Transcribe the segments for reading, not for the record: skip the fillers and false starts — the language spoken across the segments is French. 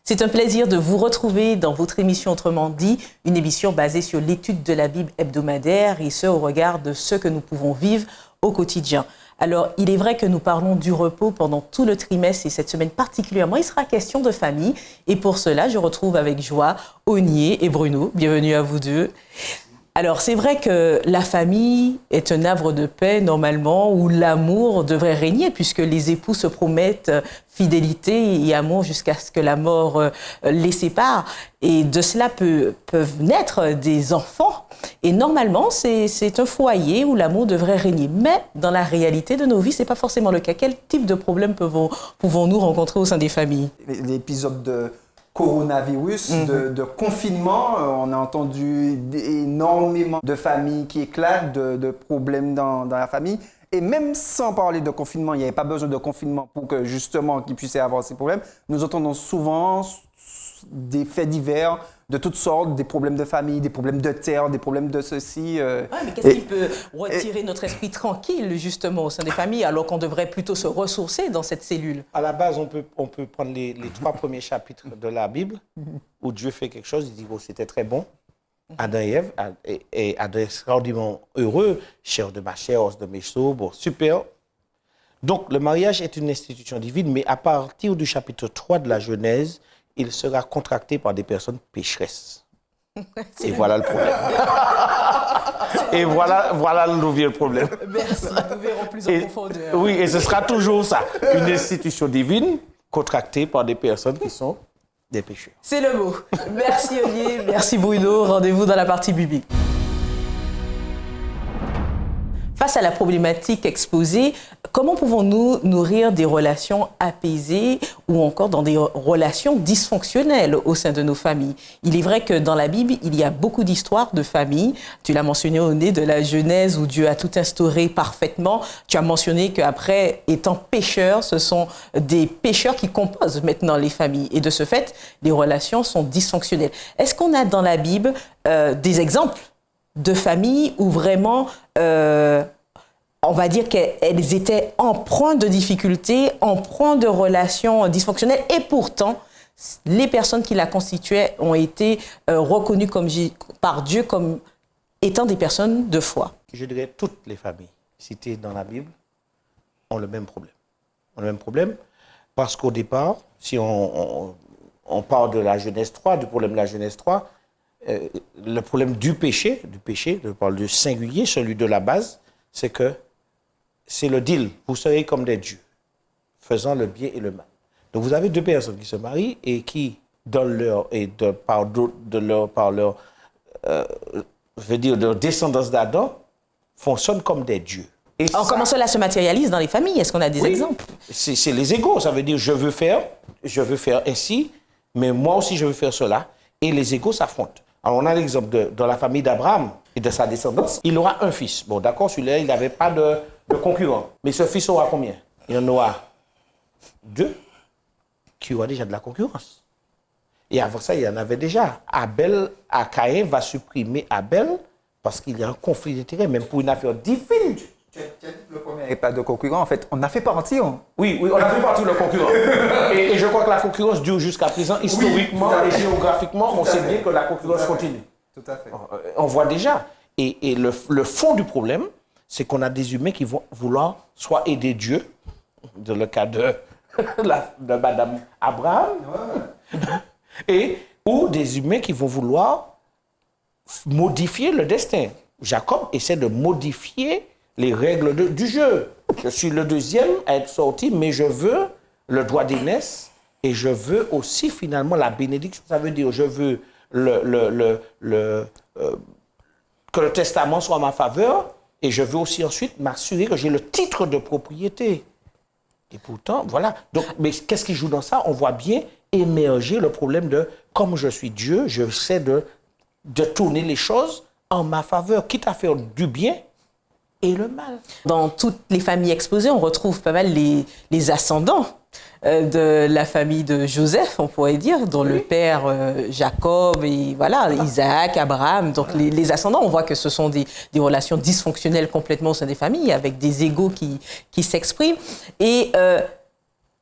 C'est un plaisir de vous retrouver dans votre émission Autrement dit, une émission basée sur l'étude de la Bible hebdomadaire et ce au regard de ce que nous pouvons vivre au quotidien. Alors, il est vrai que nous parlons du repos pendant tout le trimestre et cette semaine particulièrement, il sera question de famille. Et pour cela, je retrouve avec joie Onier et Bruno. Bienvenue à vous deux. Alors, c'est vrai que la famille est un havre de paix, normalement, où l'amour devrait régner, puisque les époux se promettent fidélité et amour jusqu'à ce que la mort les sépare. Et de cela peuvent naître des enfants. Et normalement, c'est un foyer où l'amour devrait régner. Mais dans la réalité de nos vies, ce n'est pas forcément le cas. Quel type de problèmes pouvons-nous rencontrer au sein des familles? L'épisode de coronavirus, de confinement, on a entendu énormément de familles qui éclatent, de problèmes dans la famille. Et même sans parler de confinement, il n'y avait pas besoin de confinement pour que justement qu'ils puissent avoir ces problèmes. Nous entendons souvent des faits divers de toutes sortes, des problèmes de famille, des problèmes de terre, des problèmes de ceci. Mais qu'est-ce qui peut retirer notre esprit tranquille justement au sein des familles alors qu'on devrait plutôt se ressourcer dans cette cellule? À la base, on peut prendre les 3 premiers chapitres de la Bible où Dieu fait quelque chose, il dit oh, c'était très bon. Adam et Ève, et Adam est extraordinairement heureux, chair de ma chair, os de mes os, bon, super. Donc, le mariage est une institution divine, mais à partir du chapitre 3 de la Genèse, il sera contracté par des personnes pécheresses. Et voilà le problème. Et voilà d'où vient le problème. Merci, nous verrons plus en profondeur. Oui, et ce sera toujours ça, une institution divine contractée par des personnes qui sont des pécheurs. C'est le mot. Merci Olivier, merci Bruno. Rendez-vous dans la partie biblique. Face à la problématique exposée, comment pouvons-nous nourrir des relations apaisées ou encore dans des relations dysfonctionnelles au sein de nos familles? Il est vrai que dans la Bible, il y a beaucoup d'histoires de familles. Tu l'as mentionné au nez de la Genèse où Dieu a tout instauré parfaitement. Tu as mentionné qu'après, étant pécheurs, ce sont des pécheurs qui composent maintenant les familles. Et de ce fait, les relations sont dysfonctionnelles. Est-ce qu'on a dans la Bible des exemples de familles où vraiment, on va dire qu'elles étaient empreintes de difficultés, empreintes de relations dysfonctionnelles, et pourtant, les personnes qui la constituaient ont été reconnues par Dieu comme étant des personnes de foi? Je dirais toutes les familles citées dans la Bible ont le même problème. Ont le même problème parce qu'au départ, si on parle de la Genèse 3, du problème de la Genèse 3, le problème du péché, je parle du singulier, celui de la base, c'est que c'est le deal. Vous serez comme des dieux, faisant le bien et le mal. Donc vous avez 2 personnes qui se marient et qui, par leur descendance d'Adam, fonctionnent comme des dieux. Et comment cela se matérialise dans les familles? Est-ce qu'on a des exemples? C'est les égos. Ça veut dire je veux faire ainsi, mais moi aussi je veux faire cela. Et les égos s'affrontent. Alors, on a l'exemple dans la famille d'Abraham et de sa descendance. Il aura un fils. Bon, d'accord, celui-là, il n'avait pas de concurrent. Mais ce fils aura combien? Il en aura 2 qui aura déjà de la concurrence. Et avant ça, il y en avait déjà. Caïn va supprimer Abel parce qu'il y a un conflit d'intérêts, même pour une affaire difficile. Tu as dit que le premier n'avait pas de concurrent. En fait, on a fait partie. Oui, on a fait partie le concurrent. et je crois que la concurrence dure jusqu'à présent. Historiquement et géographiquement, on sait bien que la concurrence continue. Tout à fait. On voit déjà. Et le fond du problème, c'est qu'on a des humains qui vont vouloir soit aider Dieu, dans le cas de Madame Abraham, ou des humains qui vont vouloir modifier le destin. Jacob essaie de modifier les règles du jeu. Je suis le deuxième à être sorti, mais je veux le droit d'aînesse et je veux aussi finalement la bénédiction. Ça veut dire je veux que le testament soit en ma faveur et je veux aussi ensuite m'assurer que j'ai le titre de propriété. Et pourtant, voilà. Donc, mais qu'est-ce qui joue dans ça? On voit bien émerger le problème de comme je suis Dieu, je sais de tourner les choses en ma faveur, quitte à faire du bien et le mal. Dans toutes les familles exposées, on retrouve pas mal les ascendants de la famille de Joseph, on pourrait dire, dont le père Jacob et voilà, Isaac, Abraham. Donc les ascendants, on voit que ce sont des relations dysfonctionnelles complètement au sein des familles, avec des égos qui s'expriment. Et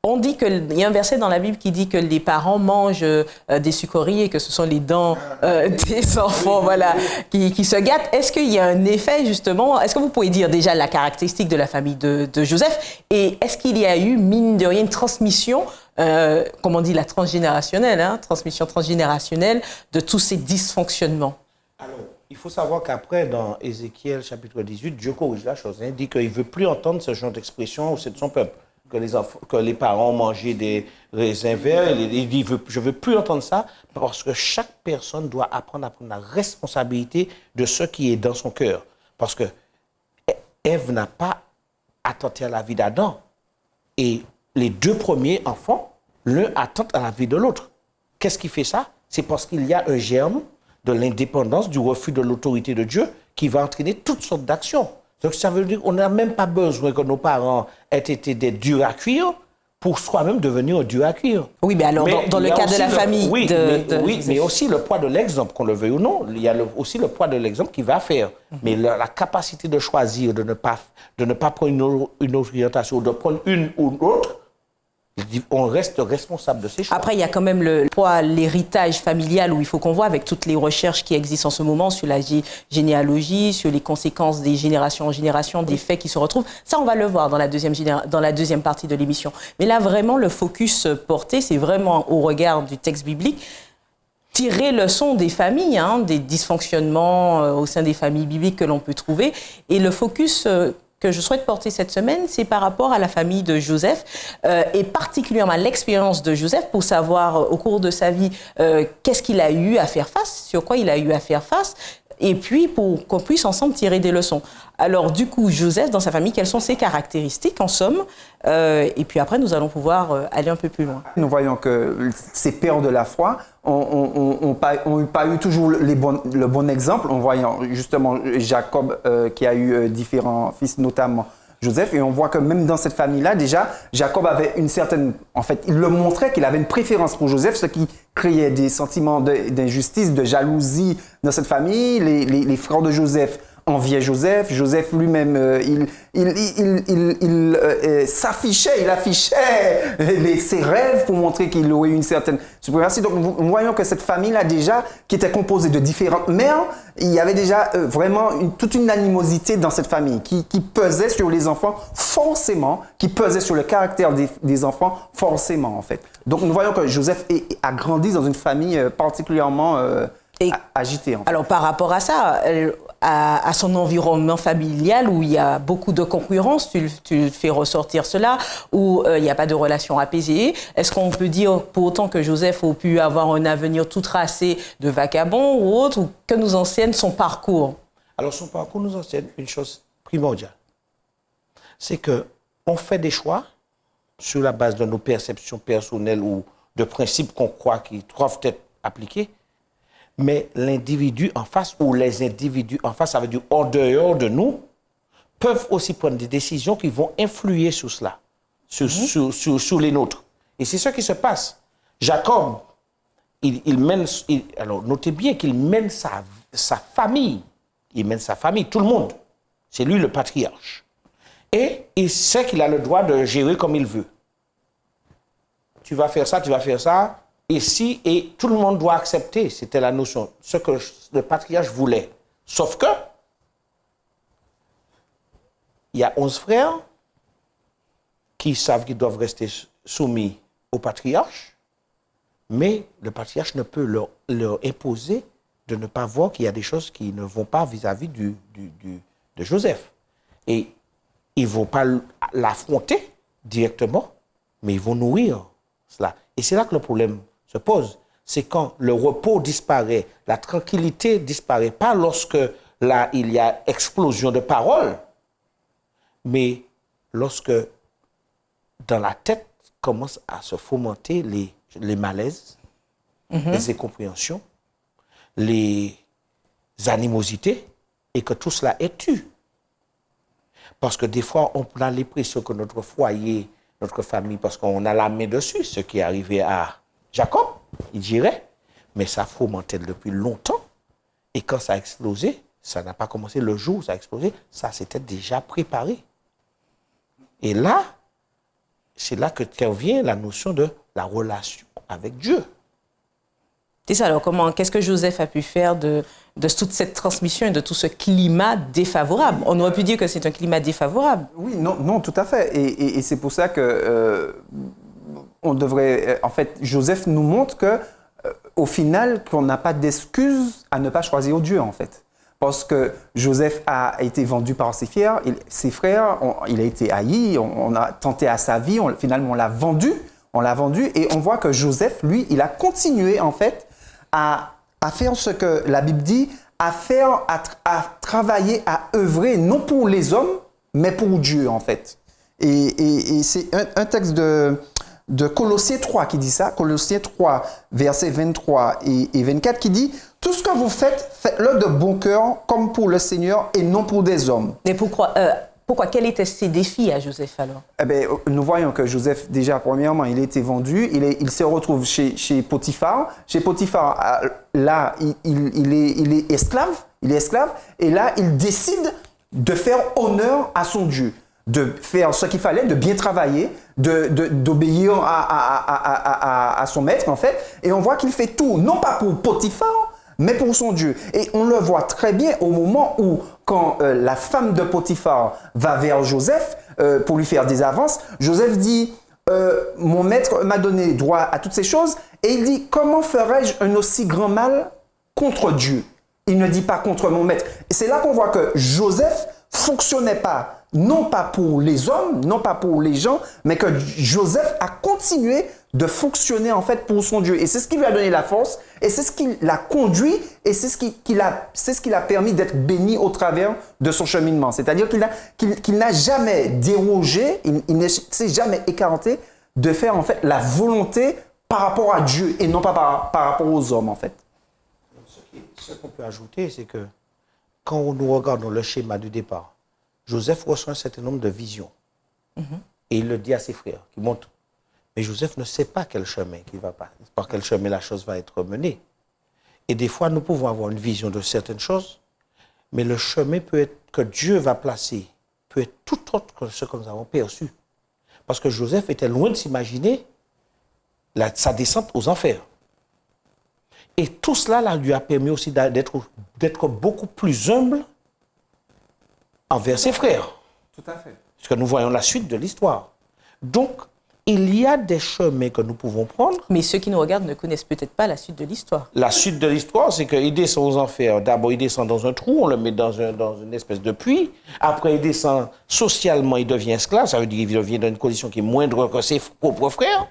On dit qu'il y a un verset dans la Bible qui dit que les parents mangent des sucreries et que ce sont les dents des enfants, voilà, qui se gâtent. Est-ce qu'il y a un effet, justement, est-ce que vous pouvez dire déjà la caractéristique de la famille de Joseph, et est-ce qu'il y a eu, mine de rien, une transmission, comme on dit, la transgénérationnelle, transmission transgénérationnelle de tous ces dysfonctionnements? Alors, il faut savoir qu'après, dans Ézéchiel chapitre 18, Dieu corrige la chose. Il dit qu'il ne veut plus entendre ce genre d'expression au sein de son peuple. Que les parents ont mangé des raisins verts. Il dit, je ne veux plus entendre ça parce que chaque personne doit apprendre à prendre la responsabilité de ce qui est dans son cœur. Parce que Ève n'a pas attenté à la vie d'Adam. Et les deux premiers enfants, l'un attend à la vie de l'autre. Qu'est-ce qui fait ça? C'est parce qu'il y a un germe de l'indépendance, du refus de l'autorité de Dieu qui va entraîner toutes sortes d'actions. Donc ça veut dire qu'on n'a même pas besoin que nos parents aient été des durs à cuire pour soi-même devenir un dur à cuire. Oui, mais alors dans le cas de la famille... Oui, mais aussi le poids de l'exemple, qu'on le veuille ou non. Il y a aussi le poids de l'exemple qui va faire. Mais la capacité de choisir, de ne pas prendre une orientation, de prendre une ou l'autre, on reste responsable de ces choix. Après, il y a quand même le poids, l'héritage familial où il faut qu'on voit avec toutes les recherches qui existent en ce moment sur la généalogie, sur les conséquences des générations en génération, des faits qui se retrouvent. Ça, on va le voir dans la deuxième partie de l'émission. Mais là, vraiment, le focus porté, c'est vraiment au regard du texte biblique, tirer leçon des familles, des dysfonctionnements au sein des familles bibliques que l'on peut trouver. Et le focus que je souhaite porter cette semaine, c'est par rapport à la famille de Joseph et particulièrement à l'expérience de Joseph pour savoir au cours de sa vie qu'est-ce qu'il a eu à faire face, sur quoi il a eu à faire face, et puis pour qu'on puisse ensemble tirer des leçons. Alors du coup, Joseph, dans sa famille, quelles sont ses caractéristiques en somme, et puis après, nous allons pouvoir aller un peu plus loin. Nous voyons que ces pères de la foi n'ont pas eu toujours le bon exemple, en voyant justement Jacob qui a eu différents fils, notamment Joseph, et on voit que même dans cette famille-là, déjà, Jacob avait une certaine... En fait, il le montrait qu'il avait une préférence pour Joseph, ce qui créait des sentiments d'injustice, de jalousie dans cette famille. Les frères de Joseph enviait Joseph. Joseph lui-même, il affichait ses rêves pour montrer qu'il aurait une certaine suprématie. Donc, nous voyons que cette famille-là, déjà, qui était composée de différentes mères, il y avait déjà vraiment toute une animosité dans cette famille qui pesait sur les enfants forcément, qui pesait sur le caractère des enfants forcément, en fait. Donc, nous voyons que Joseph a grandi dans une famille particulièrement agitée. En fait. Alors, par rapport à ça, à son environnement familial où il y a beaucoup de concurrence, tu fais ressortir cela, où il n'y a pas de relation apaisée. Est-ce qu'on peut dire pour autant que Joseph a pu avoir un avenir tout tracé de vagabond ou autre, ou que nous enseigne son parcours? Alors son parcours nous enseigne une chose primordiale. C'est qu'on fait des choix sur la base de nos perceptions personnelles ou de principes qu'on croit qui doivent être appliqués. Mais l'individu en face ou les individus en face, ça veut dire en dehors de nous, peuvent aussi prendre des décisions qui vont influer sur cela, sur les nôtres. Et c'est ce qui se passe. Jacob, alors notez bien qu'il mène sa famille. Il mène sa famille, tout le monde. C'est lui le patriarche. Et il sait qu'il a le droit de gérer comme il veut. Tu vas faire ça, tu vas faire ça. Et tout le monde doit accepter, c'était la notion, ce que le patriarche voulait. Sauf que, il y a 11 frères qui savent qu'ils doivent rester soumis au patriarche, mais le patriarche ne peut leur imposer de ne pas voir qu'il y a des choses qui ne vont pas vis-à-vis de Joseph. Et ils ne vont pas l'affronter directement, mais ils vont nourrir cela. Et c'est là que le problème se pose. C'est quand le repos disparaît, la tranquillité disparaît, pas lorsque là il y a explosion de paroles, mais lorsque dans la tête commencent à se fomenter les malaises, les incompréhensions, les animosités, et que tout cela est tu. Parce que des fois, on a l'impression que notre foyer, notre famille, parce qu'on a la main dessus, ce qui est arrivé à Jacob, il dirait, mais ça fomentait depuis longtemps. Et quand ça a explosé, ça n'a pas commencé le jour où ça a explosé, ça s'était déjà préparé. Et là, c'est là que vient la notion de la relation avec Dieu. C'est ça, alors qu'est-ce que Joseph a pu faire de toute cette transmission et de tout ce climat défavorable? On aurait pu dire que c'est un climat défavorable. Oui, non, tout à fait. Et c'est pour ça que on devrait... En fait, Joseph nous montre que, au final, qu'on n'a pas d'excuse à ne pas choisir Dieu, en fait. Parce que Joseph a été vendu par ses frères, il a été haï, on a tenté à sa vie, finalement on l'a vendu, et on voit que Joseph, lui, il a continué, en fait, à faire ce que la Bible dit, à travailler, à œuvrer, non pour les hommes, mais pour Dieu, en fait. Et c'est un texte de Colossiens 3 qui dit ça, Colossiens 3, versets 23 et 24, qui dit « Tout ce que vous faites, faites-le de bon cœur, comme pour le Seigneur et non pour des hommes. » Mais pourquoi quels étaient ses défis à Joseph alors? Eh bien, nous voyons que Joseph, déjà, premièrement, il a été vendu, il se retrouve chez Potiphar. Chez Potiphar, là, il est esclave, et là, il décide de faire honneur à son Dieu, de faire ce qu'il fallait, de bien travailler, d'obéir à son maître, en fait. Et on voit qu'il fait tout, non pas pour Potiphar, mais pour son Dieu. Et on le voit très bien au moment où, quand la femme de Potiphar va vers Joseph pour lui faire des avances, Joseph dit « Mon maître m'a donné droit à toutes ces choses. » Et il dit « Comment ferais-je un aussi grand mal contre Dieu ?» Il ne dit pas contre mon maître. Et c'est là qu'on voit que Joseph fonctionnait pas, non pas pour les hommes, non pas pour les gens, mais que Joseph a continué de fonctionner en fait pour son Dieu. Et c'est ce qui lui a donné la force, et c'est ce qui l'a conduit, et c'est ce qui l'a permis d'être béni au travers de son cheminement. C'est-à-dire qu'il n'a jamais dérogé, il ne s'est jamais écarté de faire en fait la volonté par rapport à Dieu et non pas par rapport aux hommes en fait. Ce qu'on peut ajouter, c'est que quand nous regardons le schéma du départ, Joseph reçoit un certain nombre de visions. Et il le dit à ses frères, qui montent. Mais Joseph ne sait pas quel chemin qu'il va passer, par quel chemin la chose va être menée. Et des fois, nous pouvons avoir une vision de certaines choses, mais le chemin peut être, que Dieu va placer peut être tout autre que ce que nous avons perçu. Parce que Joseph était loin de s'imaginer sa descente aux enfers. Et tout cela lui a permis aussi d'être beaucoup plus humble envers ses frères. Tout à fait. Parce que nous voyons la suite de l'histoire. Donc, il y a des chemins que nous pouvons prendre. Mais ceux qui nous regardent ne connaissent peut-être pas la suite de l'histoire. La suite de l'histoire, c'est qu'il descend aux enfers. D'abord, il descend dans un trou, on le met dans une espèce de puits. Après, il descend socialement, il devient esclave. Ça veut dire qu'il devient dans une condition qui est moindre que ses propres frères.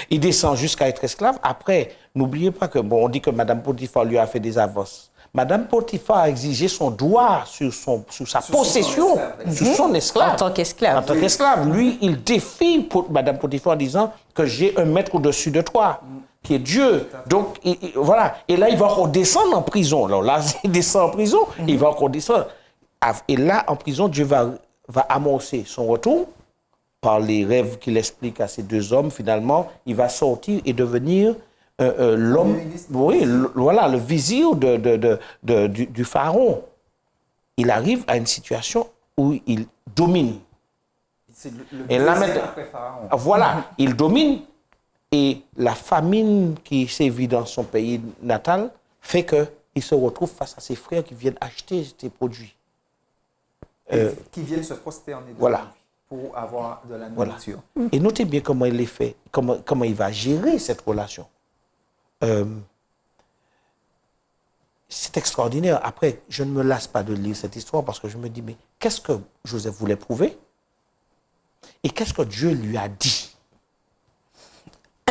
Il descend jusqu'à être esclave. Après, n'oubliez pas que, on dit que Mme Potiphar lui a fait des avances. Mme Potiphar a exigé son droit sur sa possession, sur son esclave. En tant qu'esclave. En tant qu'esclave. Lui, il défie Mme Potiphar en disant que j'ai un maître au-dessus de toi, qui est Dieu. Donc, voilà. Et là, il va redescendre en prison. Alors là, il descend en prison, il va redescendre. Et là, en prison, Dieu va amorcer son retour par les rêves qu'il explique à ces deux hommes. Finalement, il va sortir et devenir l'homme, voilà, le vizir du pharaon. Il arrive à une situation où il domine. C'est le et là, après Pharaon. Voilà, il domine, et la famine qui sévit dans son pays natal fait qu'il se retrouve face à ses frères qui viennent acheter ses produits. Qui viennent se prosterner voilà. Pour avoir de la nourriture. Voilà. Et notez bien comment il est fait, comment il va gérer cette relation. C'est extraordinaire. Après, je ne me lasse pas de lire cette histoire parce que je me dis, mais qu'est-ce que Joseph voulait prouver? Et qu'est-ce que Dieu lui a dit?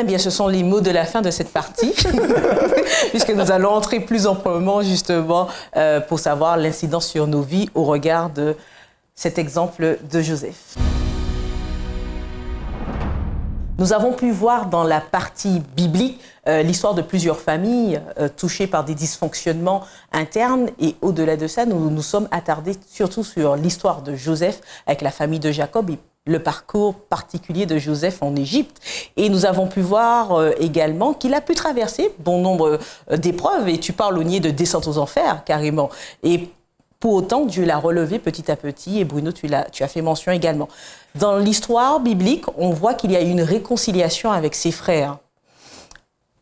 Eh bien, ce sont les mots de la fin de cette partie, puisque nous allons entrer plus amplement, justement, pour savoir l'incidence sur nos vies au regard de cet exemple de Joseph. Nous avons pu voir dans la partie biblique l'histoire de plusieurs familles touchées par des dysfonctionnements internes, et au-delà de ça, nous nous sommes attardés surtout sur l'histoire de Joseph avec la famille de Jacob et le parcours particulier de Joseph en Égypte. Et nous avons pu voir également qu'il a pu traverser bon nombre d'épreuves, et tu parles au nier de descente aux enfers, carrément. Et Pour autant, Dieu l'a relevé petit à petit, et Bruno, tu as fait mention également. Dans l'histoire biblique, on voit qu'il y a eu une réconciliation avec ses frères.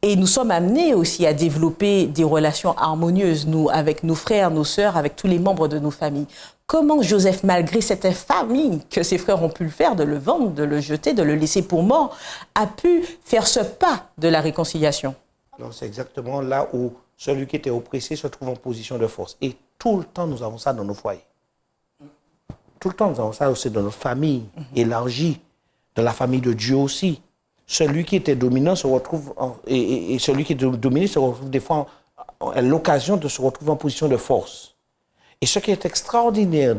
Et nous sommes amenés aussi à développer des relations harmonieuses, nous, avec nos frères, nos sœurs, avec tous les membres de nos familles. Comment Joseph, malgré cette infamie que ses frères ont pu le faire, de le vendre, de le jeter, de le laisser pour mort, a pu faire ce pas de la réconciliation? Alors, c'est exactement là où celui qui était oppressé se trouve en position de force. Et tout le temps, nous avons ça dans nos foyers. Tout le temps, nous avons ça aussi dans nos familles élargies, dans la famille de Dieu aussi. Celui qui était dominant se retrouve, et celui qui est dominé se retrouve des fois à l'occasion de se retrouver en position de force. Et ce qui est extraordinaire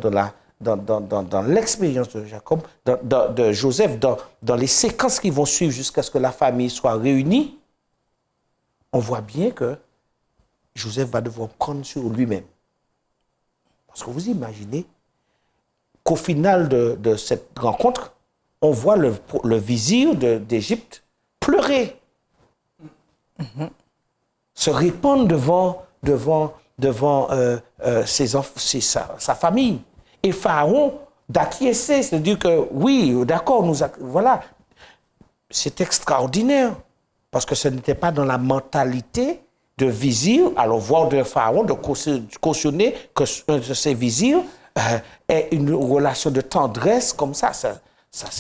dans l'expérience de Jacob, de Joseph, dans les séquences qui vont suivre jusqu'à ce que la famille soit réunie, on voit bien que Joseph va devoir prendre sur lui-même. Parce que vous imaginez qu'au final de cette rencontre, on voit le vizir d'Égypte pleurer, se répandre devant sa famille. Et Pharaon d'acquiescer, c'est-à-dire que oui, d'accord, voilà. C'est extraordinaire, parce que ce n'était pas dans la mentalité de vizir, alors voir de Pharaon, de cautionner que ces vizirs aient une relation de tendresse comme ça.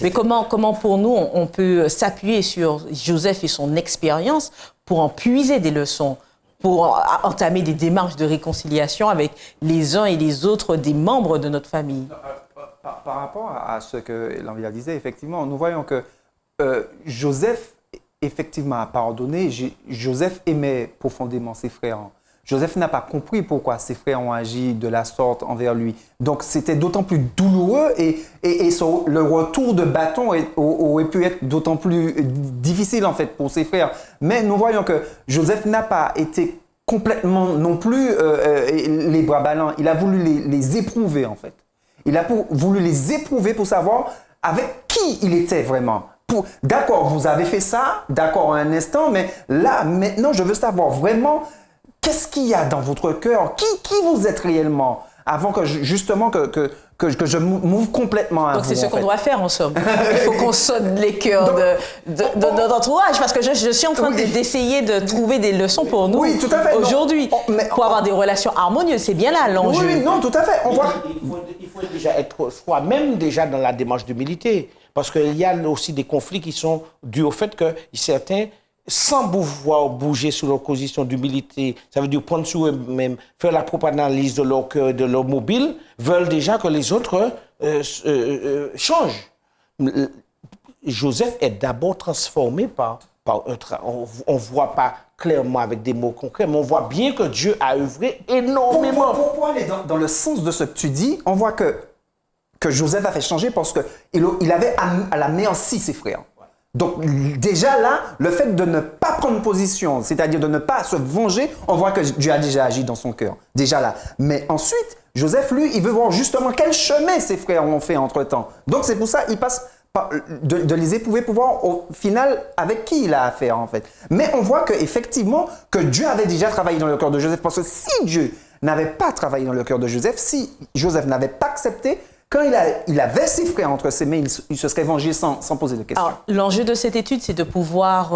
Mais comment pour nous, on peut s'appuyer sur Joseph et son expérience pour en puiser des leçons, pour entamer des démarches de réconciliation avec les uns et les autres des membres de notre famille? Par rapport à ce que Lanvilla disait, effectivement, nous voyons que Joseph, effectivement, a pardonné. Joseph aimait profondément ses frères. Joseph n'a pas compris pourquoi ses frères ont agi de la sorte envers lui. Donc, c'était d'autant plus douloureux et le retour de bâton aurait pu être d'autant plus difficile, en fait, pour ses frères. Mais nous voyons que Joseph n'a pas été complètement non plus les bras ballants. Il a voulu les éprouver, en fait. Il a voulu les éprouver pour savoir avec qui il était vraiment. D'accord, vous avez fait ça, d'accord, un instant, mais là, maintenant, je veux savoir vraiment... Qu'est-ce qu'il y a dans votre cœur? Qui vous êtes réellement? Avant que justement que je m'ouvre complètement à vous. Donc c'est ce qu'on doit faire en somme. Il faut qu'on sonne les cœurs de notre entourage, parce que je suis en train d'essayer de trouver des leçons pour nous aujourd'hui, pour avoir des relations harmonieuses. C'est bien là l'enjeu. Oui, non, tout à fait. Il faut déjà être soi-même déjà dans la démarche d'humilité, parce qu'il y a aussi des conflits qui sont dus au fait que certains, sans pouvoir bouger sur leur position d'humilité, ça veut dire prendre sur eux-mêmes, faire la propre analyse de leur cœur et de leur mobile, veulent déjà que les autres changent. Joseph est d'abord transformé par on ne voit pas clairement avec des mots concrets, mais on voit bien que Dieu a œuvré énormément. Pour aller dans le sens de ce que tu dis, on voit que Joseph a fait changer parce qu'il avait anéanci ses frères. Donc déjà là, le fait de ne pas prendre position, c'est-à-dire de ne pas se venger, on voit que Dieu a déjà agi dans son cœur. Déjà là. Mais ensuite, Joseph, lui, il veut voir justement quel chemin ses frères ont fait entre-temps. Donc c'est pour ça qu'il passe de les éprouver pour voir au final avec qui il a affaire en fait. Mais on voit qu'effectivement, que Dieu avait déjà travaillé dans le cœur de Joseph. Parce que si Dieu n'avait pas travaillé dans le cœur de Joseph, si Joseph n'avait pas accepté, quand il avait ses frères entre ses mains, il se serait vengé sans poser de questions. L'enjeu de cette étude, c'est de pouvoir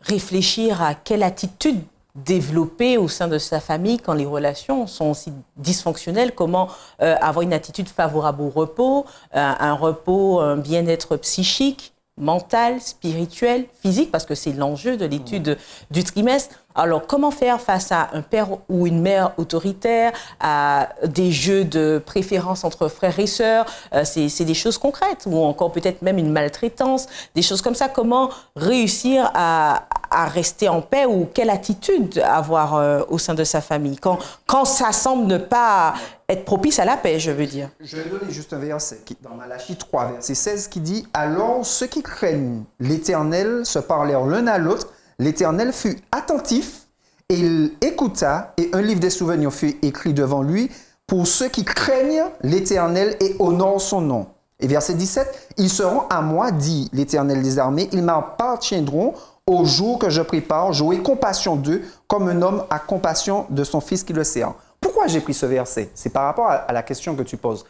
réfléchir à quelle attitude développer au sein de sa famille quand les relations sont aussi dysfonctionnelles. Comment avoir une attitude favorable au repos, un bien-être psychique, mental, spirituel, physique, parce que c'est l'enjeu de l'étude du trimestre. Alors, comment faire face à un père ou une mère autoritaire, à des jeux de préférence entre frères et sœurs? C'est des choses concrètes, ou encore peut-être même une maltraitance, des choses comme ça. Comment réussir à rester en paix, ou quelle attitude avoir au sein de sa famille quand ça semble ne pas être propice à la paix, je veux dire. Je vais donner juste un verset dans Malachie 3, verset 16, qui dit « Alors ceux qui craignent l'Éternel se parlèrent l'un à l'autre. L'Éternel fut attentif et il écouta, et un livre des souvenirs fut écrit devant lui pour ceux qui craignent l'Éternel et honorent son nom. » Et verset 17, « Ils seront à moi, dit l'Éternel des armées, ils m'appartiendront au jour que je prépare, j'aurai compassion d'eux, comme un homme a compassion de son fils qui le sert. » pourquoi j'ai pris ce verset? C'est par rapport à la question que tu poses.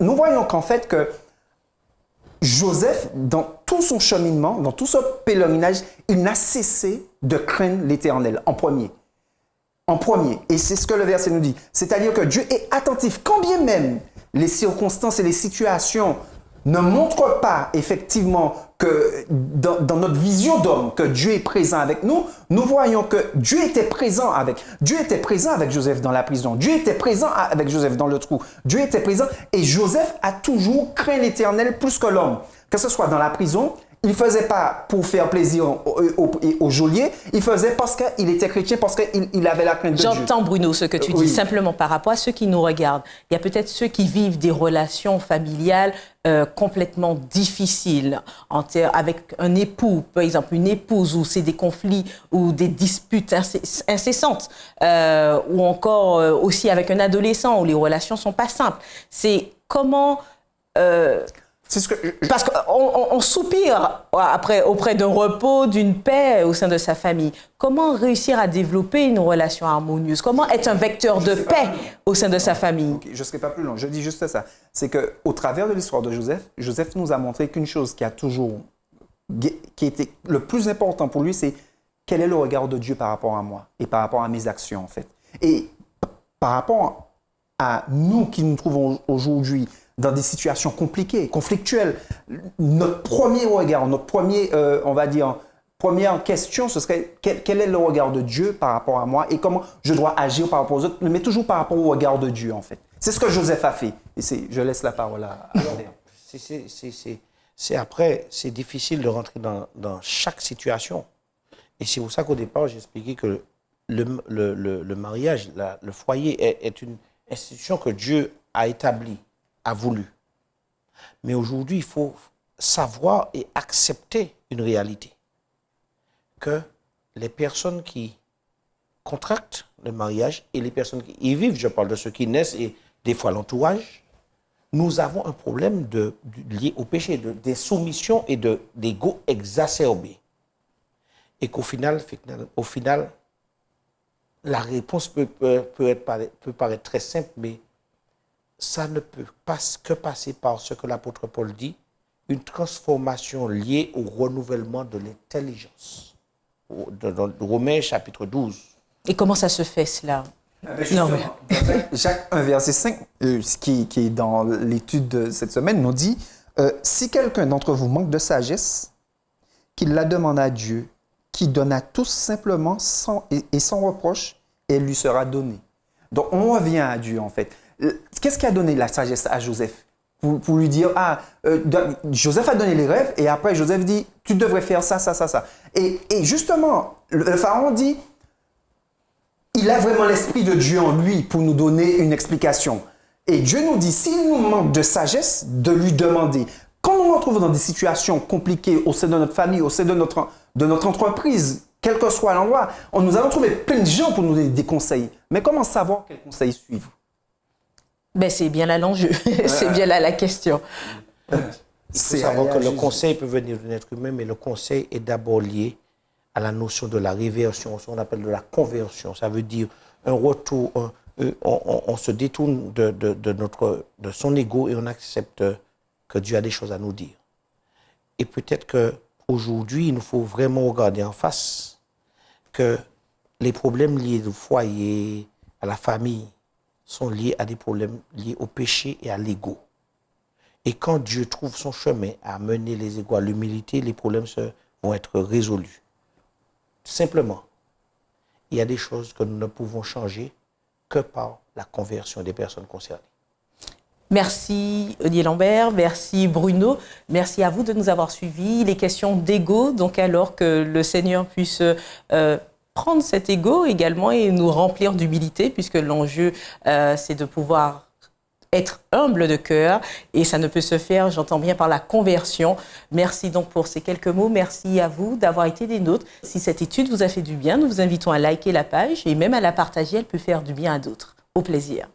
Nous voyons qu'en fait que Joseph, dans tout son cheminement, dans tout son pèlerinage, il n'a cessé de craindre l'Éternel en premier. En premier. Et c'est ce que le verset nous dit. C'est-à-dire que Dieu est attentif, quand bien même les circonstances et les situations ne montrent pas effectivement que dans notre vision d'homme, que Dieu est présent avec nous, nous voyons que Dieu était présent avec Joseph dans la prison. Dieu était présent avec Joseph dans le trou. Dieu était présent et Joseph a toujours craint l'Éternel plus que l'homme. Que ce soit dans la prison, il ne faisait pas pour faire plaisir au geôlier, il faisait parce qu'il était chrétien, parce qu'il avait la crainte de Dieu. J'entends, Bruno, ce que tu dis, simplement par rapport à ceux qui nous regardent. Il y a peut-être ceux qui vivent des relations familiales complètement difficiles, avec un époux, par exemple, une épouse, où c'est des conflits ou des disputes incessantes, ou encore aussi avec un adolescent, où les relations ne sont pas simples. C'est comment... Parce qu'on soupire auprès d'un repos, d'une paix au sein de sa famille. Comment réussir à développer une relation harmonieuse? Comment être un vecteur de paix au sein de sa famille? Okay, je ne serai pas plus long, je dis juste ça. C'est qu'au travers de l'histoire de Joseph, Joseph nous a montré qu'une chose qui était le plus important pour lui, c'est quel est le regard de Dieu par rapport à moi et par rapport à mes actions, en fait. Et par rapport à nous qui nous trouvons aujourd'hui dans des situations compliquées, conflictuelles, notre premier regard, on va dire, première question, ce serait quel est le regard de Dieu par rapport à moi et comment je dois agir par rapport aux autres, mais toujours par rapport au regard de Dieu, en fait. C'est ce que Joseph a fait. Et je laisse la parole à Léa. C'est difficile de rentrer dans chaque situation. Et c'est pour ça qu'au départ, j'ai expliqué que le mariage, le foyer est une institution que Dieu a établie, a voulu. Mais aujourd'hui, il faut savoir et accepter une réalité. Que les personnes qui contractent le mariage et les personnes qui y vivent, je parle de ceux qui naissent et des fois l'entourage, nous avons un problème lié au péché, des soumissions et d'ego exacerbé. Et qu'au final, la réponse peut paraître très simple, mais ça ne peut pas que passer par ce que l'apôtre Paul dit, une transformation liée au renouvellement de l'intelligence. Dans Romains chapitre 12. Et comment ça se fait cela? Jacques 1, verset 5, qui est dans l'étude de cette semaine, nous dit si quelqu'un d'entre vous manque de sagesse, qu'il la demande à Dieu, qui donne à tous simplement sans reproche, et elle lui sera donnée. Donc on revient à Dieu en fait. Qu'est-ce qui a donné la sagesse à Joseph? Pour lui dire, Joseph a donné les rêves, et après Joseph dit, tu devrais faire ça, ça, ça, ça. Et justement, le pharaon dit, il a vraiment l'esprit de Dieu en lui pour nous donner une explication. Et Dieu nous dit, s'il nous manque de sagesse, de lui demander. Quand nous nous retrouvons dans des situations compliquées au sein de notre famille, au sein de notre entreprise, quel que soit l'endroit, nous allons trouver plein de gens pour nous donner des conseils. Mais comment savoir quels conseils suivre? Ben, c'est bien là l'enjeu, c'est bien là la question. Il faut savoir que le conseil peut venir d'un être humain, mais le conseil est d'abord lié à la notion de la réversion, ce qu'on appelle de la conversion. Ça veut dire un retour, on se détourne de son ego et on accepte que Dieu a des choses à nous dire. Et peut-être qu'aujourd'hui, il nous faut vraiment regarder en face que les problèmes liés au foyer, à la famille, sont liés à des problèmes liés au péché et à l'ego. Et quand Dieu trouve son chemin à mener les égos à l'humilité, les problèmes vont être résolus. Simplement, il y a des choses que nous ne pouvons changer que par la conversion des personnes concernées. Merci Odier Lambert, merci Bruno, merci à vous de nous avoir suivis. Les questions d'ego, donc alors que le Seigneur puisse prendre cet ego également et nous remplir d'humilité, puisque l'enjeu, c'est de pouvoir être humble de cœur, et ça ne peut se faire, j'entends bien, par la conversion. Merci donc pour ces quelques mots. Merci à vous d'avoir été des nôtres. Si cette étude vous a fait du bien, nous vous invitons à liker la page et même à la partager. Elle peut faire du bien à d'autres. Au plaisir.